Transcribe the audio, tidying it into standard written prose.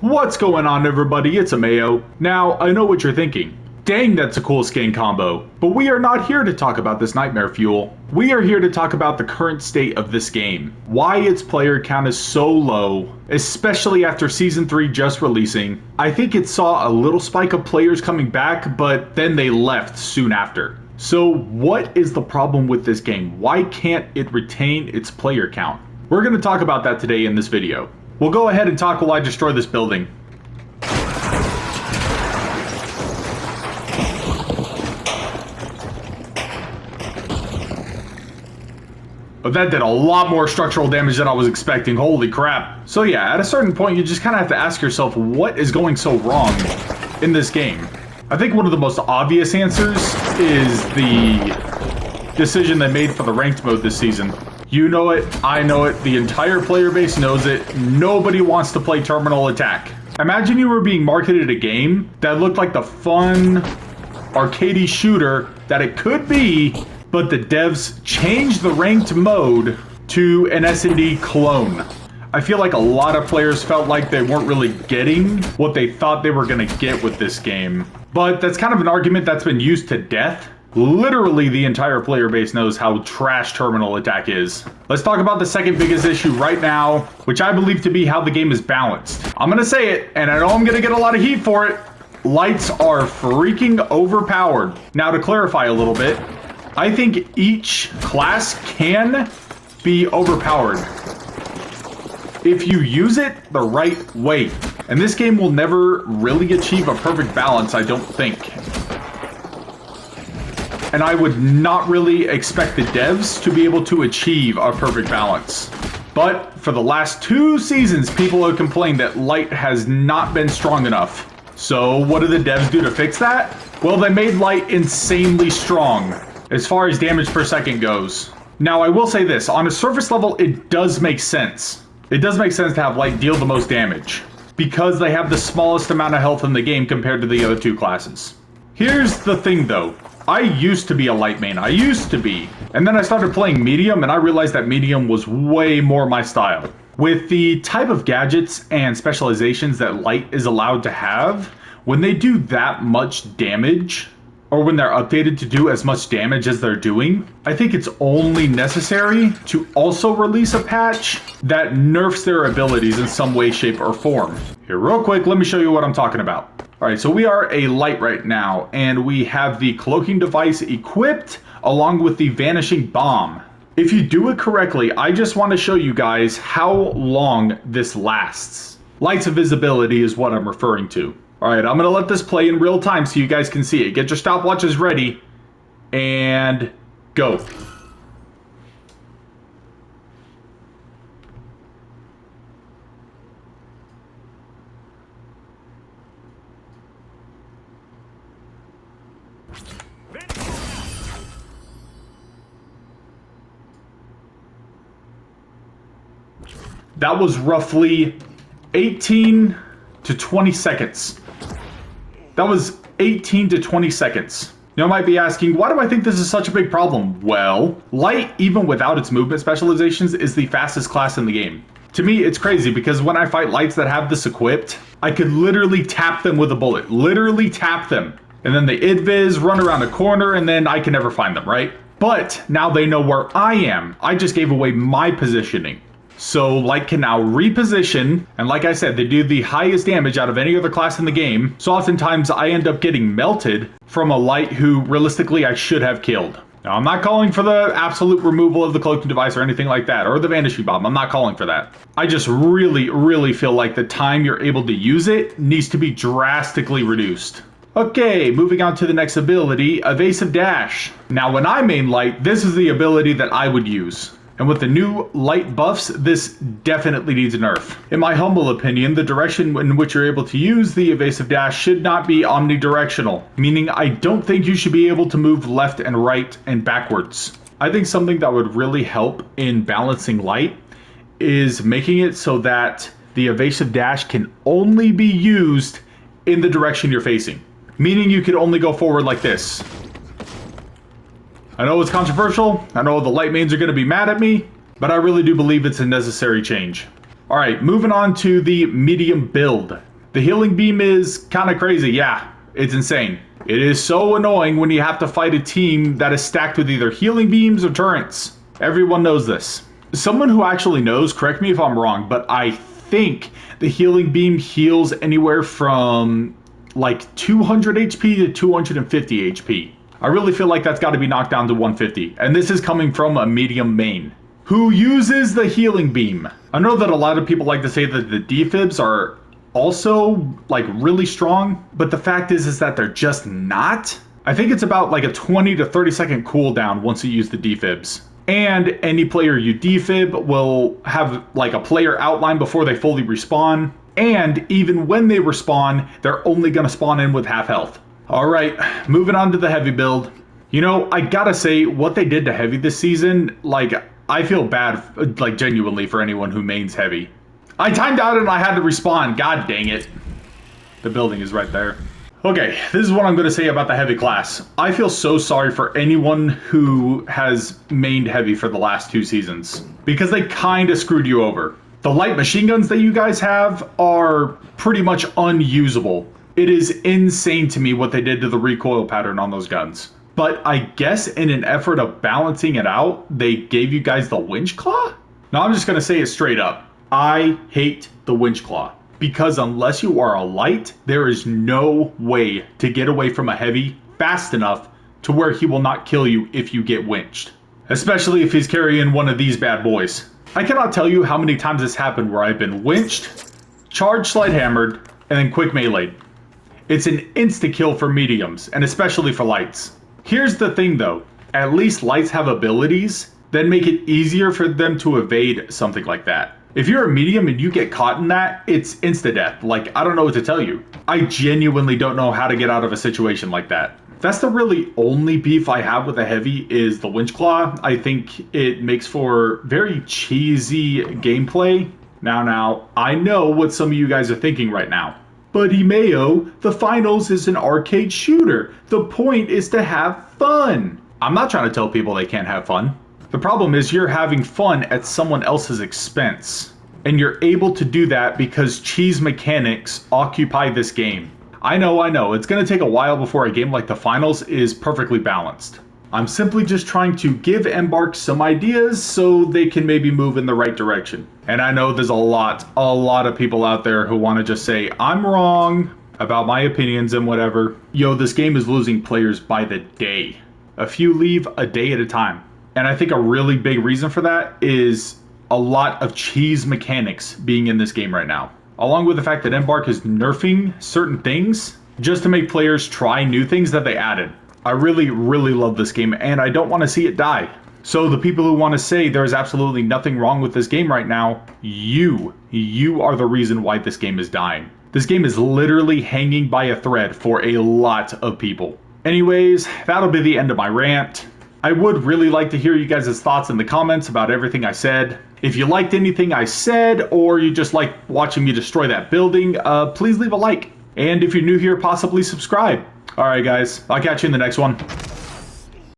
What's going on, everybody? It's Mayo. Now, I know what you're thinking. Dang, that's a cool skin combo. But we are not here to talk about this nightmare fuel. We are here to talk about the current state of this game. Why its player count is so low, especially after Season 3 just releasing. I think it saw a little spike of players coming back, but then they left soon after. So what is the problem with this game? Why can't it retain its player count? We're going to talk about that today in this video. We'll go ahead and talk while I destroy this building. But that did a lot more structural damage than I was expecting, holy crap. So yeah, at a certain point you just kind of have to ask yourself what is going so wrong in this game. I think one of the most obvious answers is the decision they made for the ranked mode this season. You know it, I know it, the entire player base knows it, nobody wants to play Terminal Attack. Imagine you were being marketed a game that looked like the fun, arcadey shooter that it could be, but the devs changed the ranked mode to an S&D clone. I feel like a lot of players felt like they weren't really getting what they thought they were going to get with this game. But that's kind of an argument that's been used to death. Literally, the entire player base knows how trash Terminal Attack is. Let's talk about the second biggest issue right now, which I believe to be how the game is balanced. I'm gonna say it, and I know I'm gonna get a lot of heat for it. Lights are freaking overpowered. Now, to clarify a little bit, I think each class can be overpowered if you use it the right way. And this game will never really achieve a perfect balance, I don't think. And I would not really expect the devs to be able to achieve a perfect balance. But for the last 2 seasons, people have complained that light has not been strong enough. So what do the devs do to fix that? Well, they made light insanely strong as far as damage per second goes. Now, I will say this, on a surface level, it does make sense. It does make sense to have light deal the most damage because they have the smallest amount of health in the game compared to the other 2 classes. Here's the thing though. I used to be a light main, I used to be. And then I started playing medium and I realized that medium was way more my style. With the type of gadgets and specializations that light is allowed to have, when they do that much damage, or when they're updated to do as much damage as they're doing, I think it's only necessary to also release a patch that nerfs their abilities in some way, shape, or form. Here, real quick, let me show you what I'm talking about. Alright, so we are a light right now, and we have the cloaking device equipped along with the vanishing bomb. If you do it correctly, I just want to show you guys how long this lasts. Light's invisibility is what I'm referring to. Alright, I'm going to let this play in real time so you guys can see it. Get your stopwatches ready, and go. That was roughly 18 to 20 seconds. That was 18 to 20 seconds. You might be asking, why do I think this is such a big problem? Well, light, even without its movement specializations, is the fastest class in the game. To me, it's crazy because when I fight lights that have this equipped, I could literally tap them with a bullet. Literally tap them. And then they idviz, run around a corner, and then I can never find them, right? But now they know where I am. I just gave away my positioning. So light can now reposition, and like I said, they do the highest damage out of any other class in the game, so oftentimes I end up getting melted from a light who realistically I should have killed. Now, I'm not calling for the absolute removal of the cloaking device or anything like that, or the vanishing bomb. I'm not calling for that. I just really feel like the time you're able to use it needs to be drastically reduced. Okay, moving on to the next ability, Evasive Dash. Now, when I main light, this is the ability that I would use. And with the new light buffs, this definitely needs a nerf. In my humble opinion, the direction in which you're able to use the Evasive Dash should not be omnidirectional, meaning I don't think you should be able to move left and right and backwards. I think something that would really help in balancing light is making it so that the Evasive Dash can only be used in the direction you're facing, meaning you could only go forward like this. I know it's controversial, I know the light mains are going to be mad at me, but I really do believe it's a necessary change. Alright, moving on to the medium build. The healing beam is kind of crazy. Yeah, it's insane. It is so annoying when you have to fight a team that is stacked with either healing beams or turrets. Everyone knows this. Someone who actually knows, correct me if I'm wrong, but I think the healing beam heals anywhere from like 200 HP to 250 HP. I really feel like that's got to be knocked down to 150. And this is coming from a medium main who uses the healing beam. I know that a lot of people like to say that the defibs are also like really strong, but the fact is that they're just not. I think it's about like a 20 to 30 second cooldown once you use the defibs. And any player you defib will have like a player outline before they fully respawn. And even when they respawn, they're only going to spawn in with half health. All right, moving on to the heavy build. You know, I gotta say, what they did to heavy this season, like, I feel bad, like, genuinely for anyone who mains heavy. I timed out and I had to respawn. God dang it. The building is right there. Okay, this is what I'm going to say about the heavy class. I feel so sorry for anyone who has mained heavy for the last 2 seasons, because they kind of screwed you over. The light machine guns that you guys have are pretty much unusable. It is insane to me what they did to the recoil pattern on those guns. But I guess in an effort of balancing it out, they gave you guys the winch claw? Now I'm just going to say it straight up. I hate the winch claw. Because unless you are a light, there is no way to get away from a heavy fast enough to where he will not kill you if you get winched. Especially if he's carrying one of these bad boys. I cannot tell you how many times this happened where I've been winched, charged slide hammered, and then quick melee'd. It's an insta-kill for mediums, and especially for lights. Here's the thing though, at least lights have abilities that make it easier for them to evade something like that. If you're a medium and you get caught in that, it's insta-death. Like, I don't know what to tell you. I genuinely don't know how to get out of a situation like that. That's the really only beef I have with a heavy is the winch claw. I think it makes for very cheesy gameplay. Now, I know what some of you guys are thinking right now. But Imeo, the finals is an arcade shooter. The point is to have fun. I'm not trying to tell people they can't have fun. The problem is you're having fun at someone else's expense. And you're able to do that because cheese mechanics occupy this game. I know, it's going to take a while before a game like the finals is perfectly balanced. I'm simply just trying to give Embark some ideas so they can maybe move in the right direction. And I know there's a lot of people out there who want to just say, I'm wrong about my opinions and whatever. Yo, this game is losing players by the day. A few leave a day at a time. And I think a really big reason for that is a lot of cheese mechanics being in this game right now. Along with the fact that Embark is nerfing certain things just to make players try new things that they added. I really love this game and I don't want to see it die. So the people who want to say there's absolutely nothing wrong with this game right now, you are the reason why this game is dying. This game is literally hanging by a thread for a lot of people. Anyways, that'll be the end of my rant. I would really like to hear you guys' thoughts in the comments about everything I said. If you liked anything I said, or you just like watching me destroy that building, please leave a like. And if you're new here, possibly subscribe. Alright guys, I'll catch you in the next one.